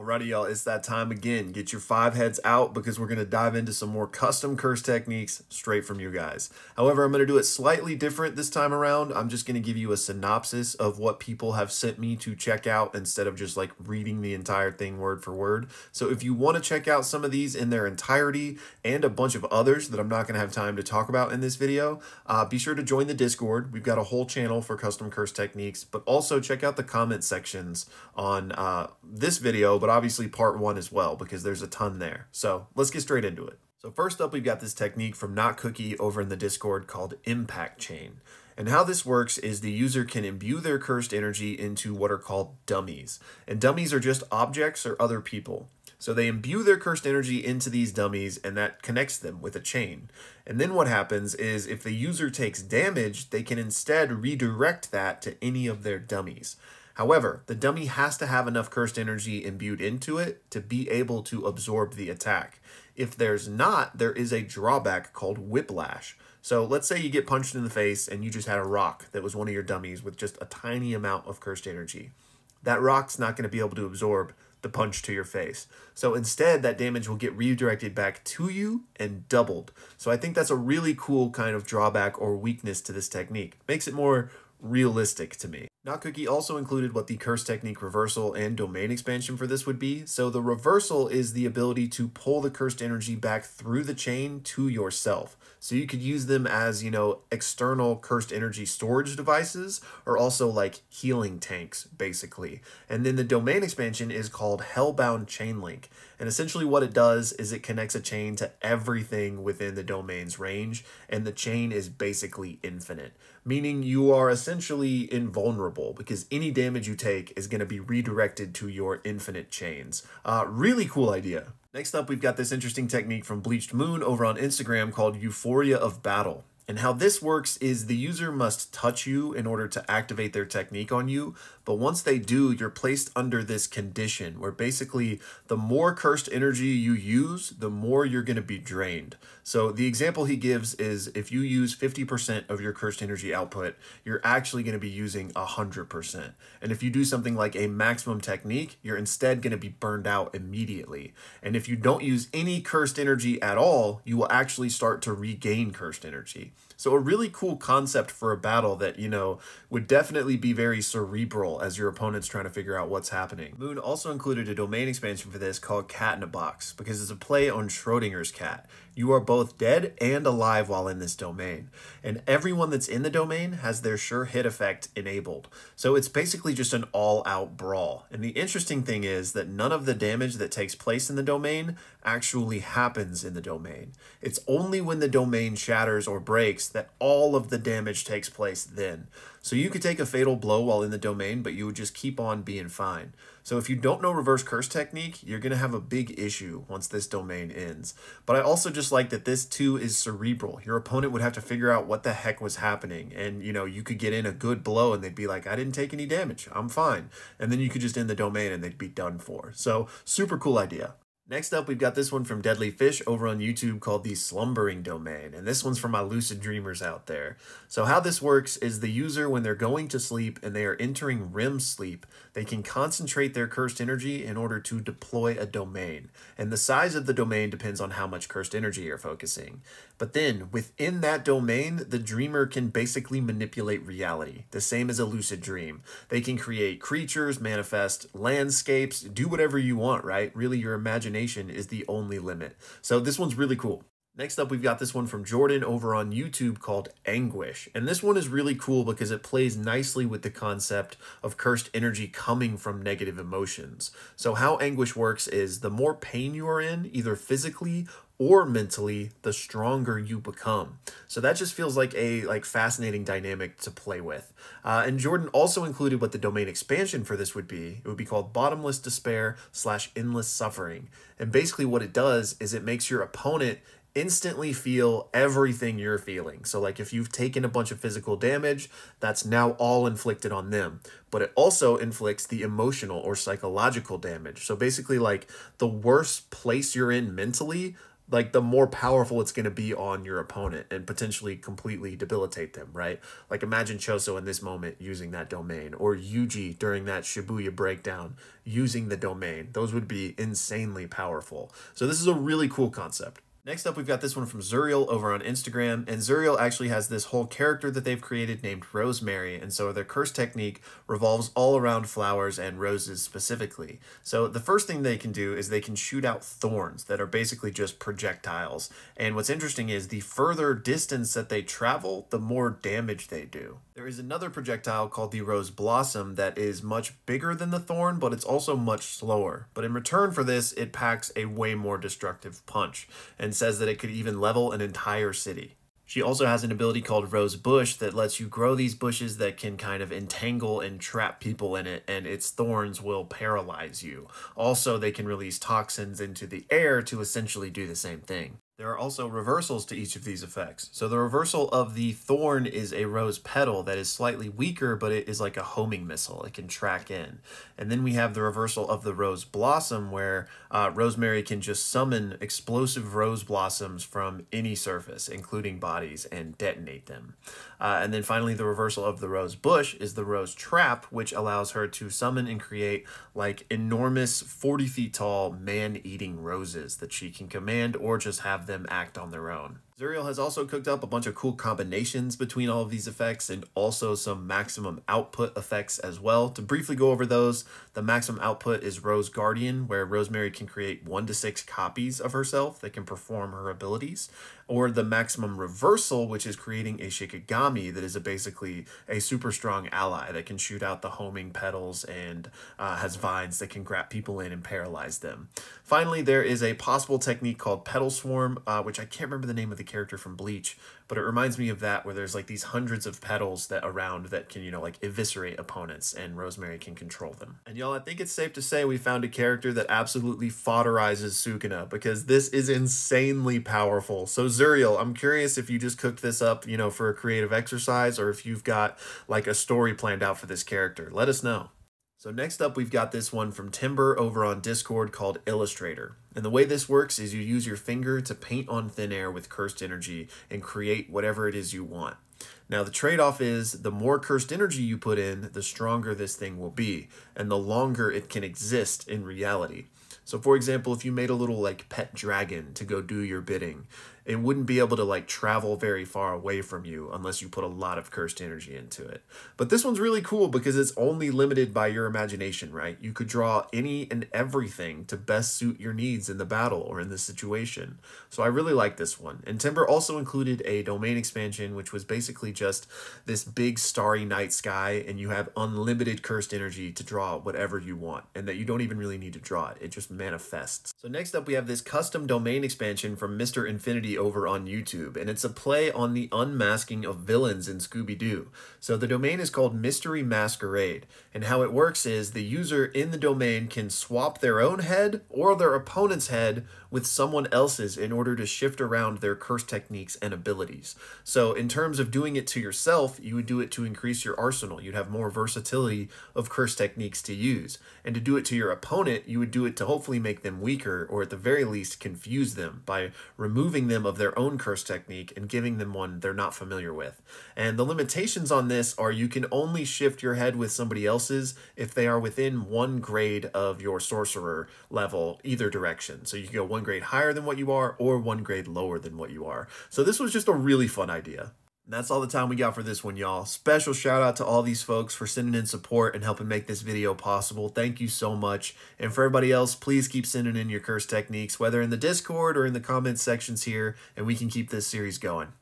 Alrighty, y'all, it's that time again. Get your 5 heads out because we're going to dive into some more custom curse techniques straight from you guys. However, I'm going to do it slightly different this time around. I'm just going to give you a synopsis of what people have sent me to check out instead of just like reading the entire thing word for word. So if you want to check out some of these in their entirety and a bunch of others that I'm not going to have time to talk about in this video, be sure to join the Discord. We've got a whole channel for custom curse techniques, but also check out the comment sections on this video, but obviously part 1 as well, because there's a ton there. So let's get straight into it. So first up, we've got this technique from Not Cookie over in the Discord called Impact Chain. And how this works is the user can imbue their cursed energy into what are called dummies. And dummies are just objects or other people. So they imbue their cursed energy into these dummies, and that connects them with a chain. And then what happens is if the user takes damage, they can instead redirect that to any of their dummies. However, the dummy has to have enough cursed energy imbued into it to be able to absorb the attack. If there's not, there is a drawback called whiplash. So let's say you get punched in the face and you just had a rock that was one of your dummies with just a tiny amount of cursed energy. That rock's not going to be able to absorb the punch to your face. So instead, that damage will get redirected back to you and doubled. So I think that's a really cool kind of drawback or weakness to this technique. Makes it more realistic to me. Not Cookie also included what the curse technique reversal and domain expansion for this would be. So the reversal is the ability to pull the cursed energy back through the chain to yourself. So you could use them as, external cursed energy storage devices, or also like healing tanks, basically. And then the domain expansion is called Hellbound Chain Link. And essentially what it does is it connects a chain to everything within the domain's range, and the chain is basically infinite, meaning you are essentially invulnerable because any damage you take is going to be redirected to your infinite chains. Really cool idea. Next up, we've got this interesting technique from Bleached Moon over on Instagram called Euphoria of Battle. And how this works is the user must touch you in order to activate their technique on you. But once they do, you're placed under this condition where basically the more cursed energy you use, the more you're going to be drained. So the example he gives is if you use 50% of your cursed energy output, you're actually going to be using 100%. And if you do something like a maximum technique, you're instead going to be burned out immediately. And if you don't use any cursed energy at all, you will actually start to regain cursed energy. So a really cool concept for a battle that, would definitely be very cerebral as your opponent's trying to figure out what's happening. Moon also included a domain expansion for this called Cat in a Box, because it's a play on Schrodinger's cat. You are both dead and alive while in this domain, and everyone that's in the domain has their sure hit effect enabled. So it's basically just an all-out brawl. And the interesting thing is that none of the damage that takes place in the domain actually happens in the domain. It's only when the domain shatters or breaks that all of the damage takes place then. So you could take a fatal blow while in the domain, but you would just keep on being fine. So if you don't know reverse curse technique, you're going to have a big issue once this domain ends. But I also just like that this too is cerebral. Your opponent would have to figure out what the heck was happening. And, you could get in a good blow and they'd be like, I didn't take any damage. I'm fine. And then you could just end the domain and they'd be done for. So super cool idea. Next up, we've got this one from Deadly Fish over on YouTube called the Slumbering Domain, and this one's for my lucid dreamers out there. So how this works is the user, when they're going to sleep and they are entering REM sleep, they can concentrate their cursed energy in order to deploy a domain. And the size of the domain depends on how much cursed energy you're focusing. But then, within that domain, the dreamer can basically manipulate reality, the same as a lucid dream. They can create creatures, manifest landscapes, do whatever you want, right? Really, your imagination is the only limit. So this one's really cool. Next up, we've got this one from Jordan over on YouTube called Anguish. And this one is really cool because it plays nicely with the concept of cursed energy coming from negative emotions. So how Anguish works is the more pain you are in, either physically or mentally, the stronger you become. So that just feels like a fascinating dynamic to play with. And Jordan also included what the domain expansion for this would be. It would be called Bottomless Despair / Endless Suffering. And basically what it does is it makes your opponent instantly feel everything you're feeling. So like if you've taken a bunch of physical damage, that's now all inflicted on them. But it also inflicts the emotional or psychological damage. So basically like the worse place you're in mentally, like the more powerful it's going to be on your opponent and potentially completely debilitate them, right? Like imagine Choso in this moment using that domain, or Yuji during that Shibuya breakdown using the domain. Those would be insanely powerful. So this is a really cool concept. Next up, we've got this one from Zuriel over on Instagram, and Zuriel actually has this whole character that they've created named Rosemary, and so their curse technique revolves all around flowers and roses specifically. So the first thing they can do is they can shoot out thorns that are basically just projectiles, and what's interesting is the further distance that they travel, the more damage they do. There is another projectile called the Rose Blossom that is much bigger than the thorn, but it's also much slower. But in return for this, it packs a way more destructive punch, and says that it could even level an entire city. She also has an ability called Rose Bush that lets you grow these bushes that can kind of entangle and trap people in it, and its thorns will paralyze you. Also, they can release toxins into the air to essentially do the same thing. There are also reversals to each of these effects. So the reversal of the thorn is a rose petal that is slightly weaker, but it is like a homing missile. It can track in. And then we have the reversal of the rose blossom, where Rosemary can just summon explosive rose blossoms from any surface, including bodies, and detonate them. And then finally, the reversal of the rose bush is the rose trap, which allows her to summon and create like enormous 40 feet tall man-eating roses that she can command or just have them act on their own. Zuriel has also cooked up a bunch of cool combinations between all of these effects and also some maximum output effects as well. To briefly go over those, the maximum output is Rose Guardian, where Rosemary can create 1 to 6 copies of herself that can perform her abilities, or the maximum reversal, which is creating a Shikigami that is basically a super strong ally that can shoot out the homing petals and has vines that can grab people in and paralyze them. Finally, there is a possible technique called Petal Swarm, which I can't remember the name of the character from Bleach, but it reminds me of that, where there's like these hundreds of petals that around that can, you know, like eviscerate opponents, and Rosemary can control them. And y'all, I think it's safe to say we found a character that absolutely fodderizes Sukuna, because this is insanely powerful. So Zuriel, I'm curious if you just cooked this up, you know, for a creative exercise, or if you've got like a story planned out for this character. Let us know. So next up, we've got this one from Timber over on Discord called Illustrator. And the way this works is you use your finger to paint on thin air with cursed energy and create whatever it is you want. Now, the trade-off is the more cursed energy you put in, the stronger this thing will be, and the longer it can exist in reality. So for example, if you made a little like pet dragon to go do your bidding, it wouldn't be able to like travel very far away from you unless you put a lot of cursed energy into it. But this one's really cool because it's only limited by your imagination, right? You could draw any and everything to best suit your needs in the battle or in the situation. So I really like this one. And Timber also included a domain expansion, which was basically just this big starry night sky, and you have unlimited cursed energy to draw whatever you want, and that you don't even really need to draw it. It just manifests. So next up, we have this custom domain expansion from Mr. Infinity over on YouTube, and it's a play on the unmasking of villains in Scooby-Doo. So the domain is called Mystery Masquerade, and how it works is the user in the domain can swap their own head or their opponent's head with someone else's in order to shift around their curse techniques and abilities. So in terms of doing it to yourself, you would do it to increase your arsenal. You'd have more versatility of curse techniques to use. And to do it to your opponent, you would do it to hopefully make them weaker, or at the very least confuse them by removing them of their own curse technique and giving them one they're not familiar with. And the limitations on this are you can only shift your head with somebody else's if they are within 1 grade of your sorcerer level either direction. So you can go 1 grade higher than what you are or 1 grade lower than what you are. So this was just a really fun idea. And that's all the time we got for this one, y'all. Special shout out to all these folks for sending in support and helping make this video possible. Thank you so much. And for everybody else, please keep sending in your curse techniques, whether in the Discord or in the comments sections here, and we can keep this series going.